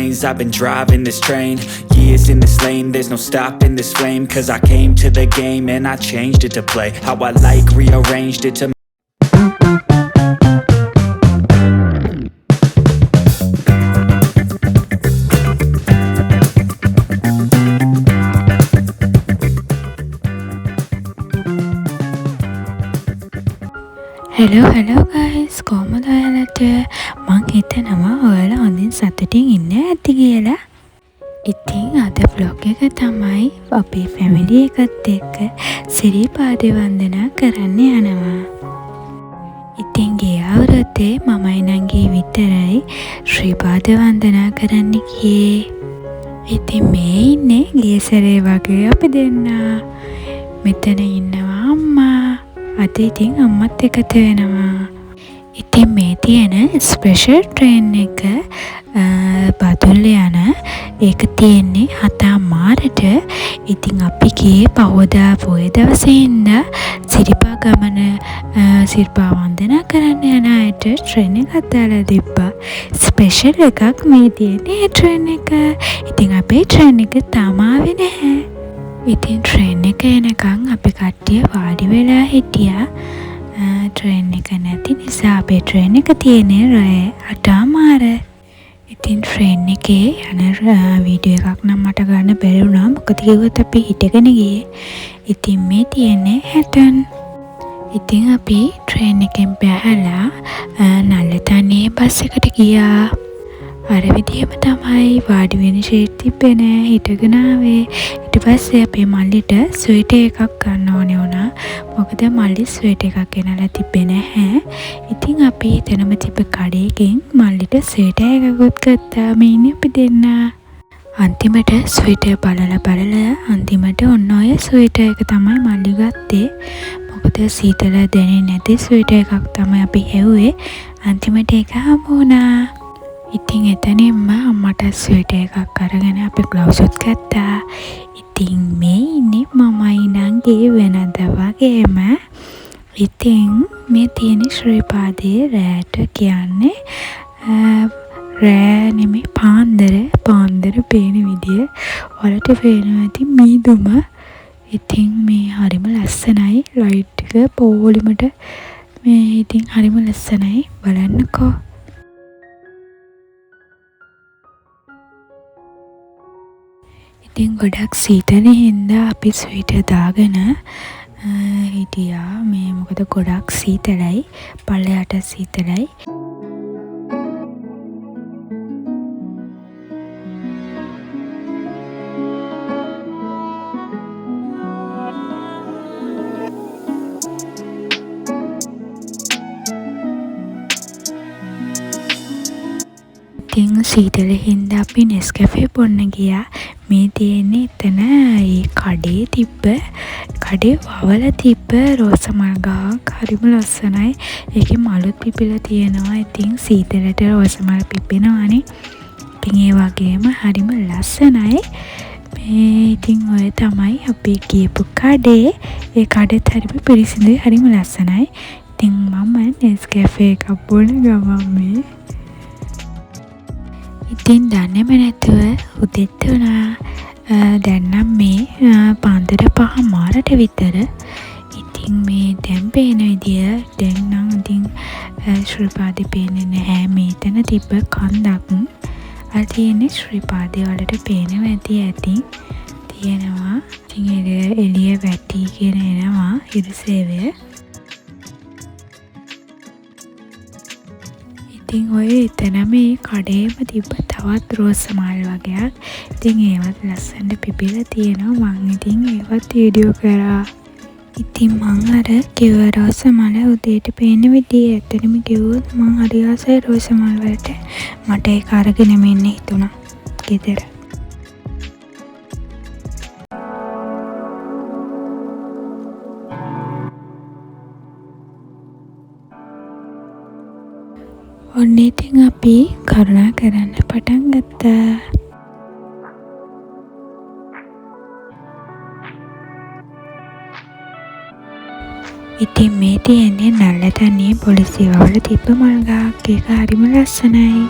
lanes, I've been driving this train. Years in this lane, there's no stopping this flame. Cause I came to the game and I changed it to play how I like, rearranged it to hello guys, කොහමද ඔයාලට? මං හිතනවා ඔයාලා හොඳින් සතුටින් ඉන්න ඇති කියලා. ඉතින් අද vlog එක තමයි අපේ family එකත් එක්ක සිරිපාද වන්දනා කරන්න යනවා. ඉතින් ගිය අවුරුද්දේ මමයි නංගි විතරයි ශ්‍රීපාද වන්දනා කරන්න ගියේ. ඉතින් මේ ඉන්නේ ගිය සැරේ වගේ අපි දෙන්නා. මෙතන ඉන්නවා අම්මා. අද ඉතින් අම්මත් එකතු වෙනවා. ඉතින් මේ තියෙන ස්පෙෂල් ට්‍රේන් එක බදුල්ල යන ඒක තියෙන්නේ 7 මාරට. ඉතින් අපි ගියේ පහෝදා පොය දවසේ ඉඳලා සිරිපා ගමන සිරිපා වන්දනා කරන්න යන අයට ට්‍රේන් එකක් දාලා තිබ්බා. ස්පෙෂල් එකක් මේ තියෙන්නේ ට්‍රේන් එක. ඉතින් අපේ ට්‍රේන් එක තාම ආවේ නැහැ. ඉතින් ට්‍රේන් එක එනකන් අපි කට්ටිය වාඩි වෙලා හිටියා. ට්‍රේන් එක නැති නිසා අපේ ට්‍රේන් එක තියෙන්නේ රෑ 8 මාර. ඉතින් ට්‍රේන් එකේ යන වීඩියෝ එකක් නම් මට ගන්න බැරි වුණා. මොකද කිව්වොත් අපි හිටගෙන ගියේ. ඉතින් මේ තියෙන්නේ හැටන්. ඉතින් අපි ට්‍රේන් එකෙන් බැහැලා නල්ලතනේ බස් එකට ගියා. අර විදිහම තමයි වාඩි වෙන ෂීට් තිබ්බේ නෑ, හිටගෙන ආවේ. ඊට පස්සේ අපේ මල්ලිට ස්වෙටර් එකක් ගන්න ඕනේ වුණා. මොකද මල්ලි ස්වෙටර් එකක් ගෙනලා තිබ්බේ නැහැ. ඉතින් අපි එතනම තිබ්බ කඩේකින් මල්ලිට ස්වෙටර් එකකුත් ගත්තා. මේ ඉන්නේ අපි දෙන්නා. අන්තිමට ස්වෙටර් බලලා අන්තිමට ඔන්න ඔය ස්වෙටර් එක තමයි මල්ලි ගත්තේ. මොකද සීතල දැනෙන්නේ නැති ස්වෙටර් එකක් තමයි අපි හෙව්වේ. අන්තිමට ඒක හමු වුණා. ඉතින් එතනින්ම අම්මට ස්වෙටර් එකක් අරගෙන අපි ග්ලව්ස් උත් ගත්තා. ඉතින් මේ ඉන්නේ මමයි නංගි වෙනද වගේම. ඉතින් මේ තියෙන ශ්‍රීපාදේ රෑට කියන්නේ රෑ නෙමෙයි පාන්දර පේන විදිය වලට පේනවා. ඉතින් මීදුම ඉතින් මේ හරිම ලස්සනයි. ලයිට් එක පොලිමට මේ ඉතින් හරිම ලස්සනයි. බලන්නකෝ. ඉතින් ගොඩක් සීතල හින්දා අපි ස්වෙටර් දාගෙන හිටියා. මේ මොකද ගොඩක් සීතලයි, පල්ලයට සීතලයි. ඉතින් සීතල හින්දා අපි නෙස්කැෆේ බොන්න ගියා. මේ තියෙන්නේ එතන ඒ කඩේ වවලා තිබ්බ රෝස මල් ගහක් හරිම ලස්සනයි. ඒකේ මලුත් පිපිලා තියෙනවා. ඉතින් සීතලට රෝස මල් පිපෙනවානේ. ඉතින් ඒ වගේම හරිම ලස්සනයි. මේ ඉතින් ඔය තමයි අපි ගියපු කඩේ. ඒ කඩෙත් හරිම පිරිසිදුයි, හරිම ලස්සනයි. ඉතින් මම නෙස්කැෆේ එකක් බොන ගමන් මේ ඉතින් දන්නේම නැතුව උදෙත් වුණා. දැන් නම් මේ පාන්දර 5 මාරට විතර. ඉතින් මේ දැන් පේන විදිය දැන් නම් ඉතින් ශ්‍රීපාදේ පේන්නේ නැහැ. මේතන තිබ්බ කන්දක් අර තියෙන්නේ ශ්‍රීපාදේ වලට පේනවා ඇති තියෙනවා. ඉතින් එළිය වැටිගෙන එනවා ඉරිසේවය. ඉතින් ඔය එතන මේ කඩේම තිබ්බ තවත් රෝස මල් වගේක්. ඉතින් ඒවත් ලස්සනට පිපිලා තියෙනවා. මං ඉතින් ඒවත් වීඩියෝ කරා. ඉතින් මං අර කිව්ව රෝස මල උදේට පේන විදිය ඇත්තටම කිව්වොත් මං හරි ආසයි රෝස මල් වලට. මට ඒක අරගෙන මෙන්න හිතුණා ගෙදර. ඔන්න ඉතින් අපි කරුණා කරන්න පටන් ගත්තා. ඉතින් මේ තියෙන්නේ නල්ලතනේ පොලිසිය වල තිබ්බ මල් ගහක්. ඒක හරිම ලස්සනයි.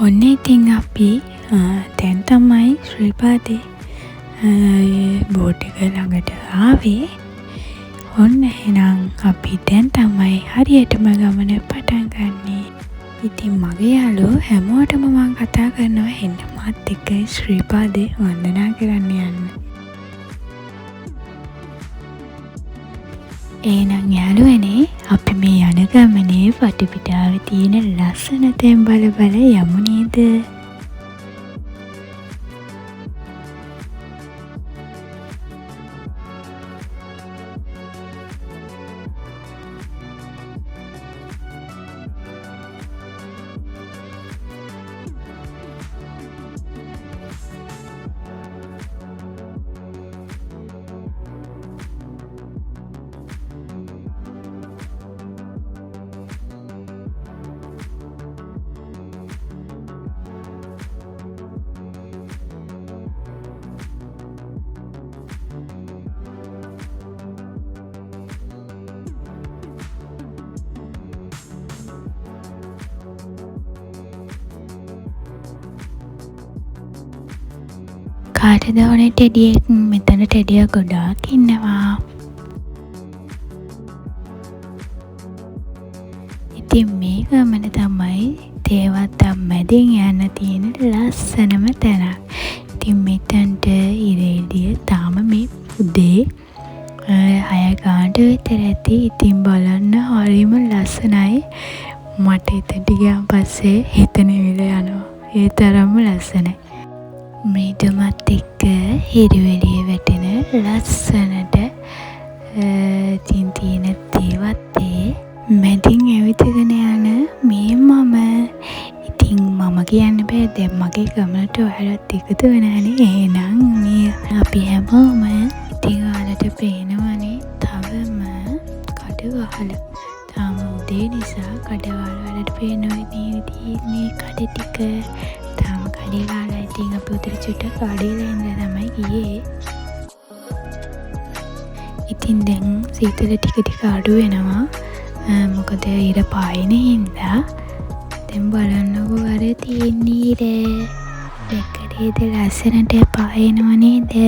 ඔන්න ඉතින් අපි දැන් තමයි ශ්‍රීපාදේ බෝට් එක ළඟට ආවේ. ඔන්න එහෙනම් අපි දැන් තමයි හරියටම ගමන පටන් ගන්නේ. ඉතින් මගේ යාළුවෝ හැමෝටම මම කතා කරනවා එන්න මාත් එක්ක ශ්‍රීපාදේ වන්දනා කරන්න යන්න. එහෙනම් යාළුවනේ අපි මේ යන ගමනේ වටපිටාවේ තියෙන ලස්සන තැන් බල බල යමු නේද? කාටද ඕනේ ටෙඩියෙක්? මෙතන ටෙඩිය ගොඩාක් ඉන්නවා. ඉතින් මේ ගමන තමයි තේවත්තම් මැදින් යන්න තියෙන ලස්සනම තැනක්. ඉතින් මෙතනට ඉරේලිය තාම මේ උදේ 6 ගානට විතර ඇති. ඉතින් බලන්න හරිම ලස්සනයි. මට එතනට ගියාන් පස්සේ හිත නිවිලා යනවා. ඒ තරම්ම ලස්සනයි. මීඩමත් එක්ක හිරිවෙලිය වැටෙන ලස්සනට තියෙන තේවත්තේ මැදින් ඇවිදගෙන යන මේ මම. ඉතින් මම කියන්න බෑ දැන් මගේ ගමනට ඔයාලත් එකතු වෙනානේ. එහෙනම් මේ අපි හැමෝම ඉතින් ඔයාලට පේනවනේ තවම කඩවහල. තාම උදේ නිසා කඩවහල වලට පේනවා මේ කඩ ටික තාම කඩේ ගාලා. ඉතින් අපි උදේ චුට්ටක් කඩේලා ඉඳලා තමයි ගියේ. ඉතින් දැන් සීතල ටික ටික අඩු වෙනවා. මොකද ඉර පායන හින්දා. දැන් බලන්නකෝ අර තියෙන ඉර දෙකඩේද ලස්සනට පායනව නේද?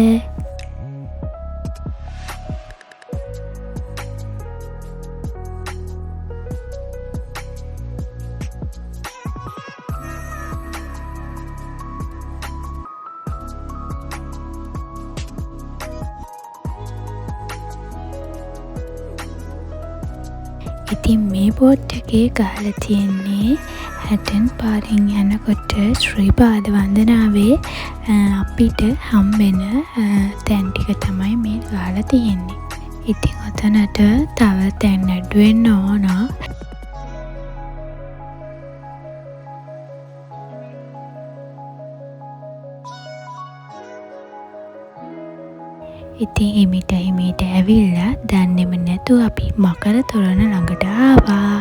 ඉතින් මේ බෝට් එකේ ගහලා තියෙන්නේ හැටන් පාරෙන් යනකොට ශ්‍රීපාද වන්දනාවේ අපිට හම්බෙන තැන් ටික තමයි මේ ගහලා තියෙන්නේ. ඉතින් ඔතනට තව තැන් අඩු වෙන්න ඕන. ඉතින් එමිට ඇවිල්ලා දන්නේම නැතුව අපි මකර තොරණ ළඟට ආවා.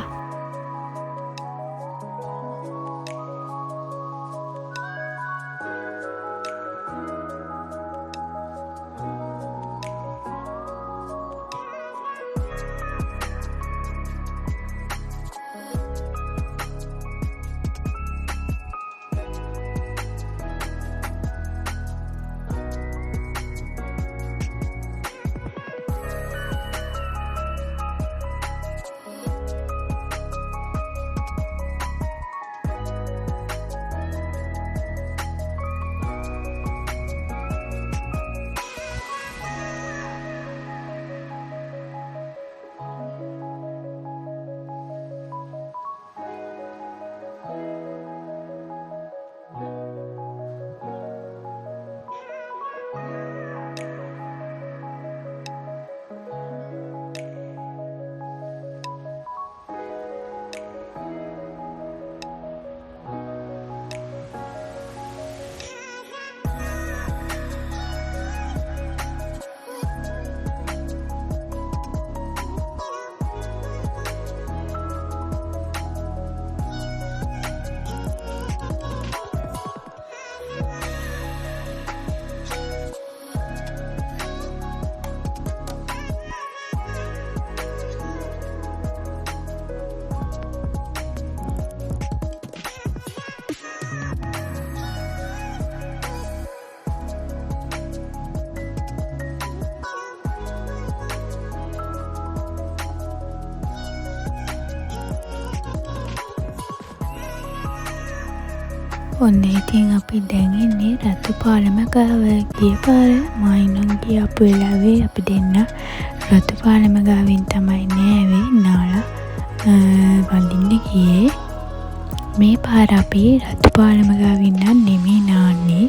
ඔන්න ඉතින් අපි දැන් ඉන්නේ රතු පාලම ගාව. ගිය පාර මයින්නම් ගියපු වෙලාවේ අපි දෙන්න රතු පාලම ගාවින් තමයි නෑවේ නාලා වඳින්න ගියේ. මේ පාර අපි රතු පාලම ගාවින් නම් නෙමෙයි නාන්නේ.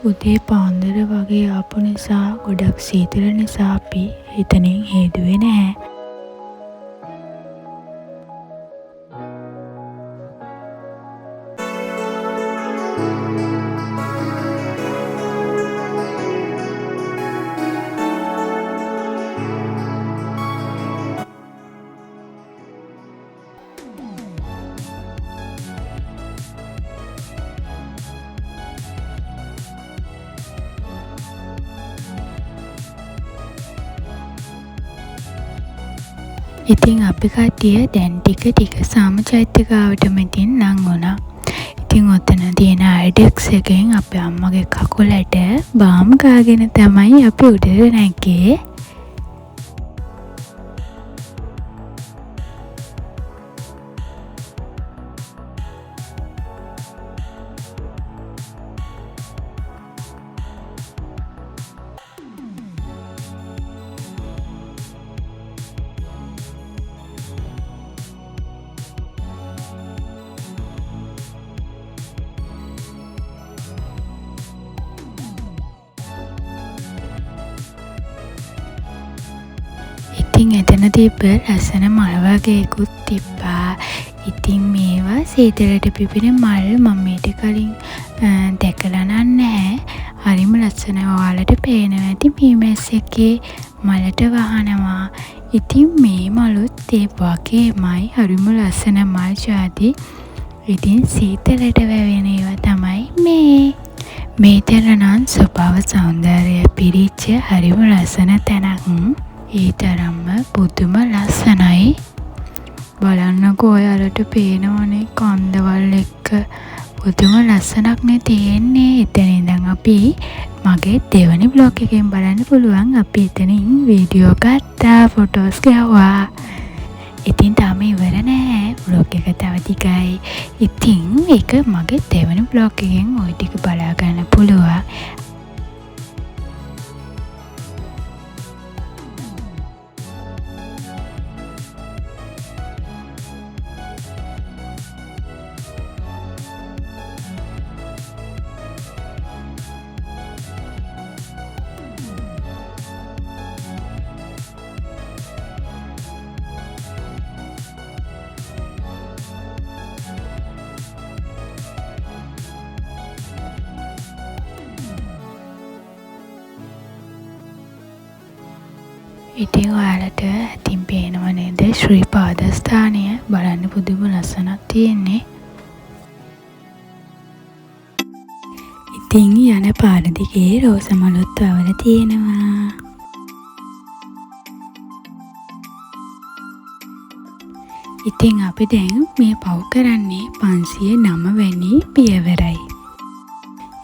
උදේ පාන්දර වගේ ආපු නිසා ගොඩක් සීතල නිසා අපි එතනින් හේදුවේ නැහැ. ඉතින් අපි කට්ටිය දැන් ටික සාම චෛත්‍යගාවටම ඉතින් ලං වුණා. ඉතින් ඔතන තියෙන අයිඩෙක්ස් එකෙන් අපේ අම්මගේ කකුලට බාම් ගාගෙන තමයි අපි උඩට නැග්ගේ. ඉතින් එතන තිබ්බ ලස්සන මල් වගේකුත් තිබ්බා. ඉතින් මේවා සීතලට පිපෙන මල් මම ඊට කලින් දැකලා නැහැ. හරිම ලස්සන ඔයාලට පේනවා ඇති මේ මැස්සෙක්ගේ මලට වහනවා. ඉතින් මේ මලුත් ඒ වගේමයි හරිම ලස්සන මල් ජාති. ඉතින් සීතලට වැවෙන ඒවා තමයි මේ. මේතර නම් ස්වභාව සෞන්දර්යය පිරිච්ච හරිම ලස්සන තැනක්. ඒ තරම්ම පුදුම ලස්සනයි. බලන්නකෝ ඔයාලට පේනවනේ කන්දවල් එක්ක පුදුම ලස්සනක් නේ තියෙන්නේ. එතන ඉඳන් අපි මගේ දෙවනි බ්ලොග් එකෙන් බලන්න පුළුවන්. අපි එතනින් වීඩියෝ ගත්තා, ෆොටෝස් ගාවා. ඉතින් තාම ඉවර නෑ. බ්ලොග් එක තව ටිකයි. ඉතින් ඒක මගේ දෙවනි බ්ලොග් එකෙන් ওই ටික බලා ගන්න පුළුවන්. ඉතින් ඔයාලට ඇතින් පේනව නේද ශ්‍රී පාදස්ථානය බලන්න පුදුම ලස්සනක් තියෙන්නේ. ඉතින් යන පාර දිගේ රෝස මලුත් වවල තියෙනවා. ඉතින් අපි දැන් මේ පව් කරන්නේ 509 වැනි පියවරයි.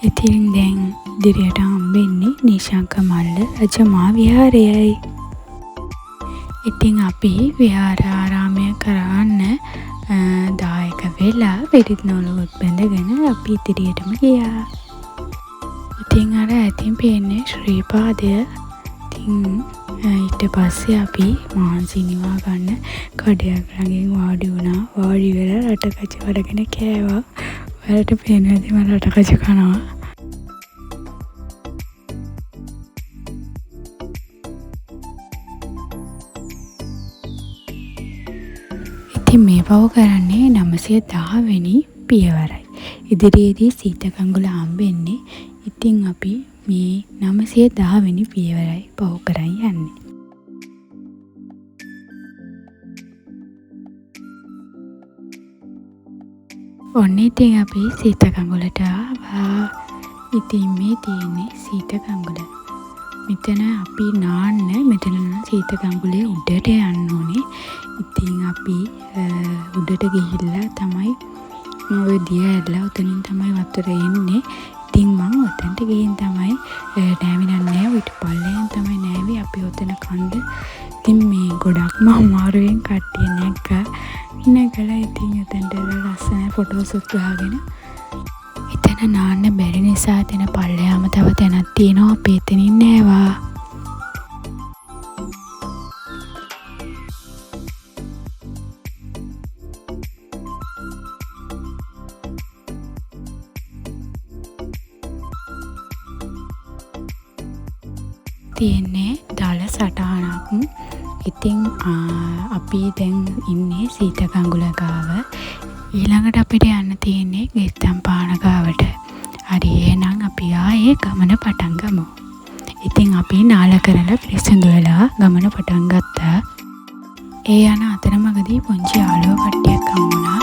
ඉතින් දැන් ඉදිරියට හම්බෙන්නේ නිශංක මල්ල රජමා විහාරයයි. ඉතින් අපි විහාරාරාමය කරන්න දායක වෙලා වෙරිත් නූලුත් බැඳගෙන අපි ඉදිරියටම ගියා. ඉතින් අර ඇතින් පේන්නේ ශ්‍රී පාදය. ඉතින් ඊට පස්සේ අපි මහන්සි නිවා ගන්න කඩයක් ළඟින් වාඩි වුණා. වාඩි වෙලා රටකච වඩගෙන කෑවා. ඔයාලට පේනවා ඇති මම රටකච කනවා. ඉතින් මේ පව කරන්නේ 910 වෙනි පියවරයි. ඉදිරියේදී සීතකංගුල හම්බෙන්නේ. ඉතින් අපි මේ 910 වෙනි පියවරයි පව කරන් යන්නේ. ඔන්න ඉතින් අපි සීතකංගුලට ආවා. ඉතින් මේ තියෙන්නේ සීතකංගුල. මෙතන අපි නාන්න මෙතන සීතකංගුලේ උඩට යන්න ඕනේ. ඉතින් අපි උඩට ගිහිල්ලා තමයි ඔය දිය ඇරලා උතනින් තමයි වතුර එන්නේ. ඉතින් මම උතන්ට ගිහින් තමයි නෑවිනන්නේ ඊට පල්ලෙන් තමයි නෑවි අපි උතන කන්ද. ඉතින් මේ ගොඩක්ම අමාරුවෙන් කට්ටිය නැගලා ඉතින් උතන්ට ලස්සන ෆොටෝස් ගහගෙන ගාන නාන්න බැරි නිසා එතන පල්ලෙහාම තව තැනක් තියෙනවා. අපි එතනින් නෑවා. තියෙන්නේ දල සටහනක්. ඉතින් අපි දැන් ඉන්නේ සීතකංගුල ගාව. ඊළඟට අපිට යන්න තියෙන්නේ ගෙත්තම්පාන ගාවට. හරි එහෙනම් අපි ආයේ ගමන පටන් ගමු. ඉතින් අපි නාල කරලා පිරිසිදු වෙලා ගමන පටන් ගත්තා. ඒ යන අතරමඟදී පුංචි යාළුවෝ කට්ටියක් හම්බුණා.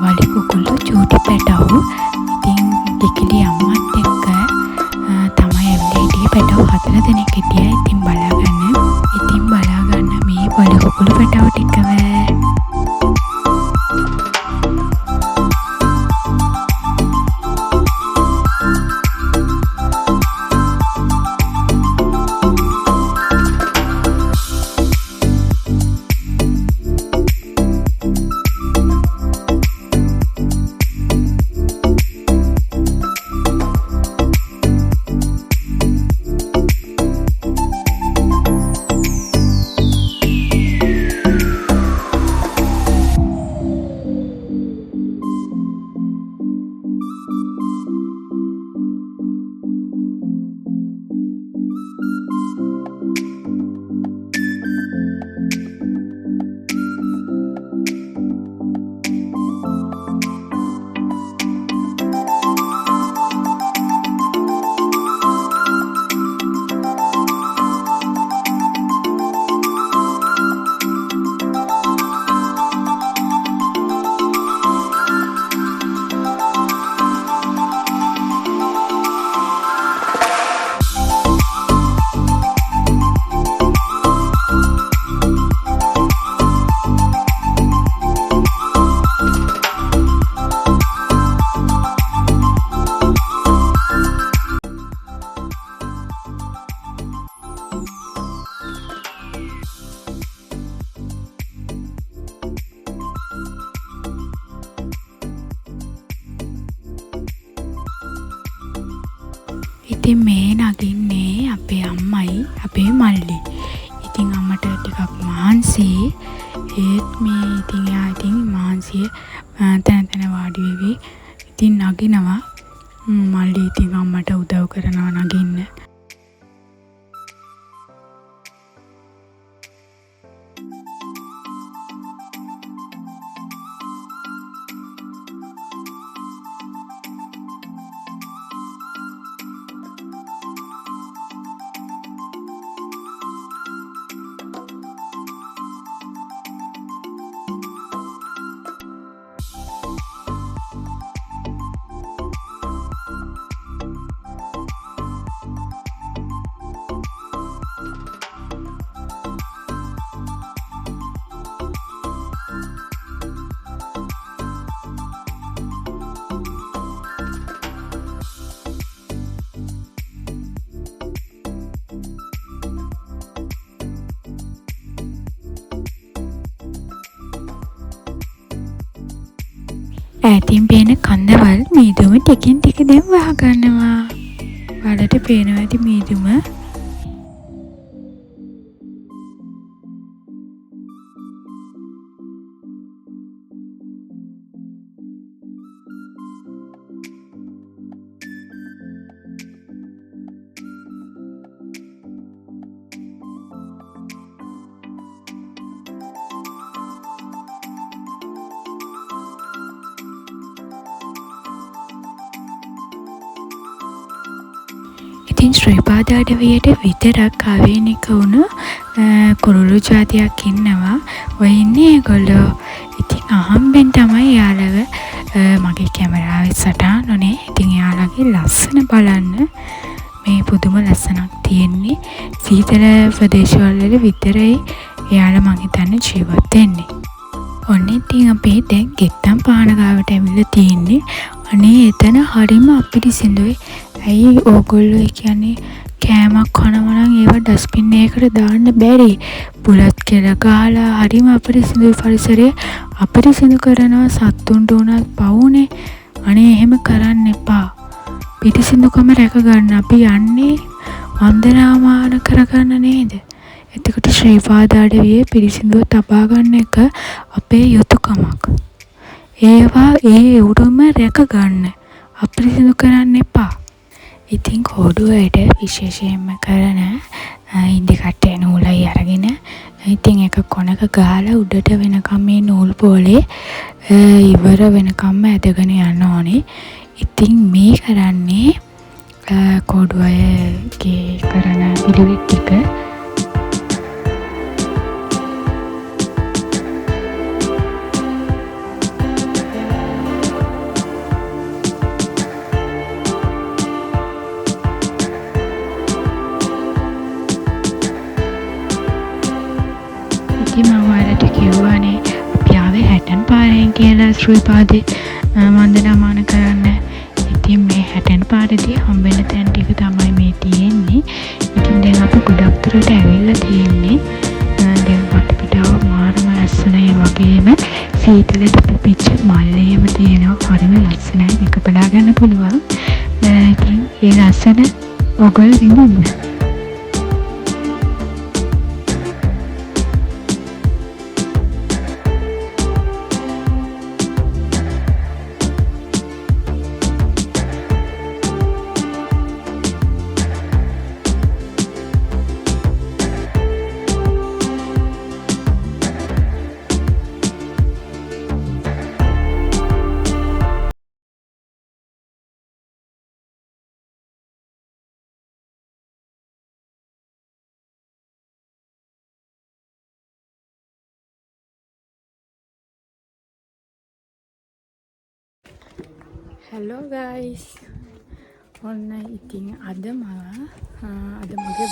වලි කුකුළු චූටි පැටවු. ඉතින් කිකිලි අම්මත් එක්ක තමයි එව්ලේටි පැටවු 4 දෙනෙක් හිටියා. ඉතින් බලාගන්න මේ වලි කුකුළු පැටවු ටිකව. ඉතින් මේ නගින්නේ අපේ අම්මයි අපේ මල්ලි. ඉතින් අම්මට ටිකක් මහන්සි. ඒත් මේ ඉතින් එයා ඉතින් මහන්සිය තැන වාඩි වෙවි. ඉතින් නගිනවා. මල්ලි ඉතින් අම්මට උදව් කරනවා නගින්න. ඈතින් පේන කන්දවල් මීදුම ටිකින් ටික දැන් වහගන්නවා. වලට පේනවා ඇති මීදුම. ඉතින් ශ්‍රීපාද අඩවියට විතරක් ආවේනික වුණු කුරුළු ජාතියක් ඉන්නවා. ඔය ඉන්නේ ඒගොල්ලෝ. ඉතින් අහම්බෙන් තමයි යාළව මගේ කැමරාවේ සටහන් උනේ. ඉතින් යාළගේ ලස්සන බලන්න. මේ පුදුම ලස්සනක් තියෙන්නේ. සීතල ප්‍රදේශවල විතරයි යාළ මං හිතන්නේ ජීවත් වෙන්නේ. ඔන්න ඉතින් අපි දැන් ගෙත්තම්පාන ගාවට ඇවිල්ලා තියෙන්නේ. අනේ එතන හරිම අපිරිසිදුයි. ඇයි ඕගොල්ලෝ කියන්නේ කෑමක් කනවා නම් ඒව ඩස්බින් එකකට දාන්න බැරි. බුලත් කියලා ගහලා හරිම අපිරිසිදුයි පරිසරය. අපිරිසිදු කරනවා සත්තුන්ට උනත් පවුනේ. අනේ එහෙම කරන්න එපා. පිරිසිදුකම රැක ගන්න අපි යන්නේ වන්දනාමාන කරගන්න නේද? එතකොට ශ්‍රීපාද අඩවියේ පිරිසිදුව තබා ගන්න එක අපේ යුතුයකමක්. ඒවා ඒ උරුම රැක ගන්න. අපිරිසිදු කරන්න එපා. ඉතින් කෝඩුවයට විශේෂයෙන්ම කරන ඉන්දි කට්ටේ නූලයි අරගෙන ඉතින් එක කොනක ගාලා උඩට වෙනකම් මේ නූල් බෝලේ ඉවර වෙනකම්ම ඇදගෙන යන්න ඕනේ. ඉතින් මේ කරන්නේ කෝඩුවයගේ කරන පිළිවෙත් ටික. ඉතින් මම ඔයාලට කිව්වානේ අපි ආවේ 60 පාරෙන් කියලා ශ්‍රීපාදේ වන්දනාමාන කරන්න. ඉතින් මේ 60 පාරේදී හම්බෙන තැන් ටික තමයි මේ තියෙන්නේ. ඉතින් දැන් අපි ගොඩක් දුරට ඇවිල්ලා තියෙන්නේ. දැන් වටපිටාව මාරම ලස්සනයි වගේම සීතලට පිපිච්ච මල්ලේම තියෙනවා. හරිම ලස්සනයි. මේක බලා ගන්න පුළුවන්. ඉතින් ඒ ලස්සන ඔයගොල්ලෝ විඳින්න. Hello guys. ඔන්න ඉතින් අද මගේ